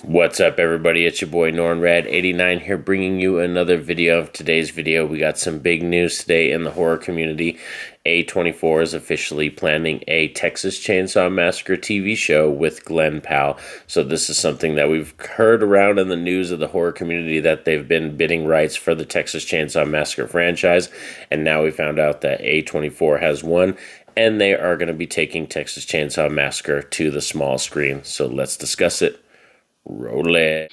What's up, everybody? It's your boy NornRad89 here, bringing you another video. Today's video, we got some big news today in the horror community. A24 is officially planning a Texas Chainsaw Massacre TV show with Glenn Powell. So this is something that we've heard around in the news of the horror community, that they've been bidding rights for the Texas Chainsaw Massacre franchise. And now we found out that A24 has won, and they are going to be taking Texas Chainsaw Massacre to the small screen. So let's discuss it. Roll it.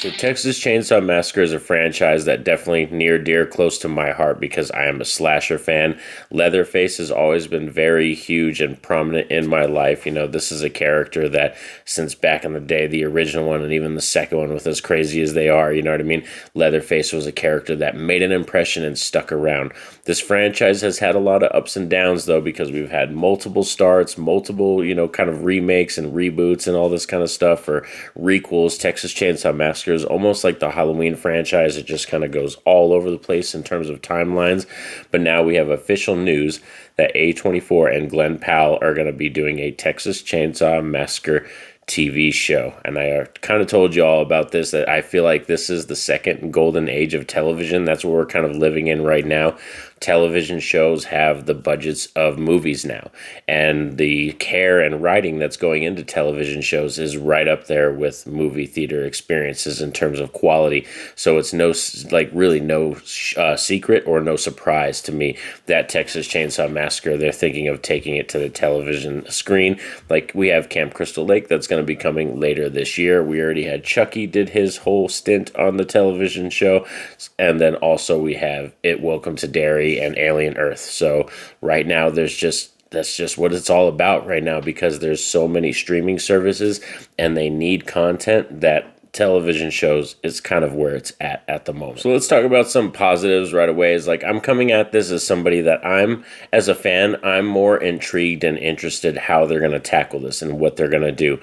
So Texas Chainsaw Massacre is a franchise that definitely near dear close to my heart because I am a slasher fan. Leatherface has always been very huge and prominent in my life. You know, this is a character that since back in the day, the original one and even the second one, with as crazy as they are, you know what I mean? Leatherface was a character that made an impression and stuck around. This franchise has had a lot of ups and downs though, because we've had multiple starts, multiple, kind of remakes and reboots and all this kind of stuff, or requels. Texas Chainsaw Massacre is almost like the Halloween franchise. It just kind of goes all over the place in terms of timelines. But now we have official news that A24 and Glenn Powell are going to be doing a Texas Chainsaw Massacre TV show. And I kind of told you all about this, that I feel like this is the second golden age of television. That's what we're kind of living in right now. Television shows have the budgets of movies now, and the care and writing that's going into television shows is right up there with movie theater experiences in terms of quality. So it's really no secret or no surprise to me that Texas Chainsaw Massacre, they're thinking of taking it to the television screen. Like, we have Camp Crystal Lake that's going to be coming later this year. We already had Chucky did his whole stint on the television show, and then also we have Welcome to Derry and Alien Earth. So right now that's just what it's all about right now, because there's so many streaming services and they need content that television shows is kind of where it's at the moment. So let's talk about some positives right away. Is like, I'm coming at this as somebody that as a fan, I'm more intrigued and interested how they're going to tackle this and what they're going to do.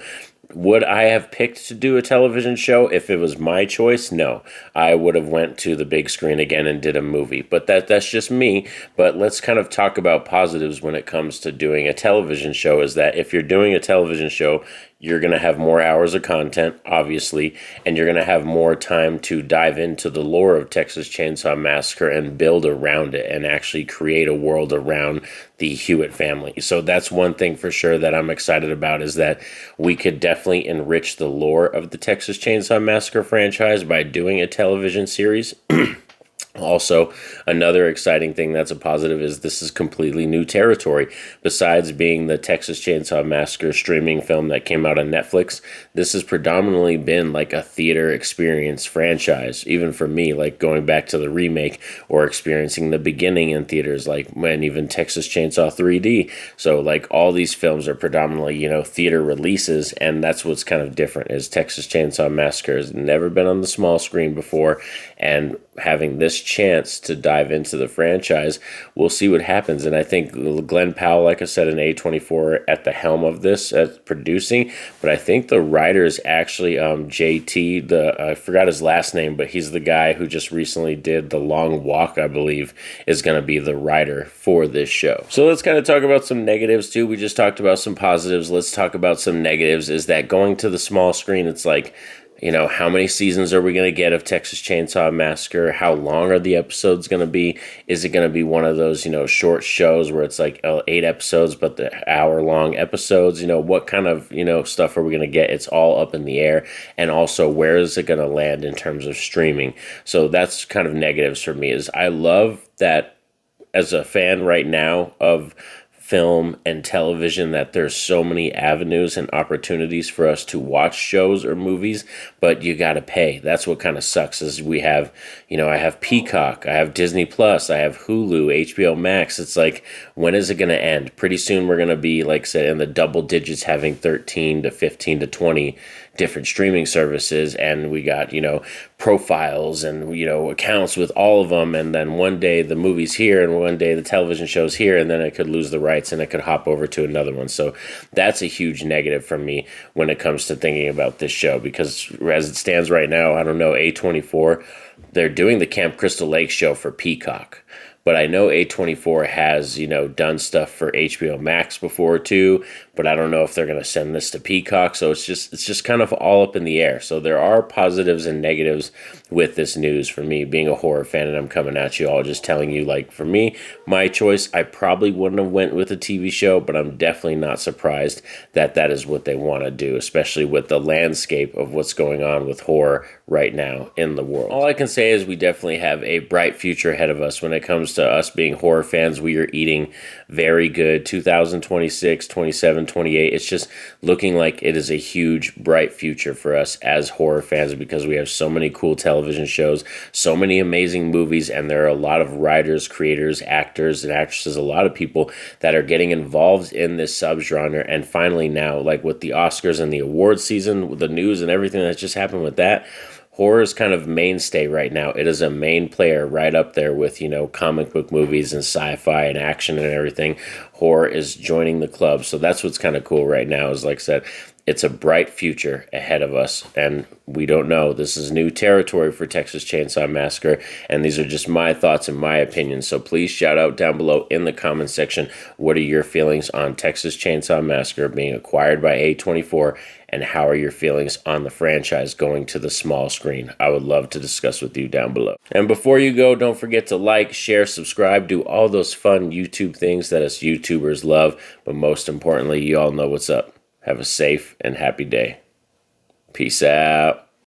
Would I have picked to do a television show if it was my choice? No. I would have went to the big screen again and did a movie. But that's just me. But let's kind of talk about positives when it comes to doing a television show, is that if you're doing a television show, you're going to have more hours of content, obviously, and you're going to have more time to dive into the lore of Texas Chainsaw Massacre and build around it and actually create a world around the Hewitt family. So that's one thing for sure that I'm excited about, is that we could definitely enrich the lore of the Texas Chainsaw Massacre franchise by doing a television series. Also, another exciting thing that's a positive is this is completely new territory. Besides being the Texas Chainsaw Massacre streaming film that came out on Netflix, this has predominantly been like a theater experience franchise. Even for me, like going back to the remake or experiencing the beginning in theaters, like when even Texas Chainsaw 3D. So like all these films are predominantly, theater releases, and that's what's kind of different, is Texas Chainsaw Massacre has never been on the small screen before, and having this chance to dive into the franchise, we'll see what happens. And I think Glenn Powell, like I said, an A24 at the helm of this, producing. But I think the writer is actually JT, I forgot his last name, but he's the guy who just recently did The Long Walk, I believe, is going to be the writer for this show. So let's kind of talk about some negatives too. We just talked about some positives. Let's talk about some negatives. Is that going to the small screen, it's like, how many seasons are we going to get of Texas Chainsaw Massacre? How long are the episodes going to be? Is it going to be one of those, short shows where it's like 8 episodes, but the hour-long episodes? What kind of, stuff are we going to get? It's all up in the air. And also, where is it going to land in terms of streaming? So that's kind of negatives for me. Is I love that as a fan right now of film and television, that there's so many avenues and opportunities for us to watch shows or movies, but you got to pay. That's what kind of sucks, is we have, I have Peacock, I have Disney Plus, I have Hulu, HBO Max. It's like, when is it going to end? Pretty soon we're going to be, like, say, in the double digits, having 13 to 15 to 20 different streaming services, and we got, profiles and, accounts with all of them, and then one day the movie's here and one day the television show's here, and then I could lose the rights and I could hop over to another one. So that's a huge negative for me when it comes to thinking about this show, because as it stands right now, I don't know, A24, they're doing the Camp Crystal Lake show for Peacock, But I know A24 has, done stuff for HBO Max before too, but I don't know if they're going to send this to Peacock. So it's just kind of all up in the air. So there are positives and negatives with this news for me being a horror fan, and I'm coming at you all just telling you, like, for me, my choice, I probably wouldn't have went with a TV show, but I'm definitely not surprised that that is what they want to do, especially with the landscape of what's going on with horror right now in the world. All I can say is we definitely have a bright future ahead of us when it comes to us being horror fans. We are eating very good. 2026, 27, 28. It's just looking like it is a huge, bright future for us as horror fans because we have so many cool television shows, so many amazing movies, and there are a lot of writers, creators, actors, and actresses, a lot of people that are getting involved in this subgenre. And finally now, like with the Oscars and the awards season, with the news and everything that's just happened with that, horror is kind of mainstay right now. It is a main player right up there with, comic book movies and sci-fi and action and everything. Horror is joining the club. So that's what's kind of cool right now is, like I said, it's a bright future ahead of us, and we don't know. This is new territory for Texas Chainsaw Massacre, and these are just my thoughts and my opinions. So please shout out down below in the comment section, what are your feelings on Texas Chainsaw Massacre being acquired by A24, and how are your feelings on the franchise going to the small screen? I would love to discuss with you down below. And before you go, don't forget to like, share, subscribe, do all those fun YouTube things that us YouTubers love, but most importantly, you all know what's up. Have a safe and happy day. Peace out.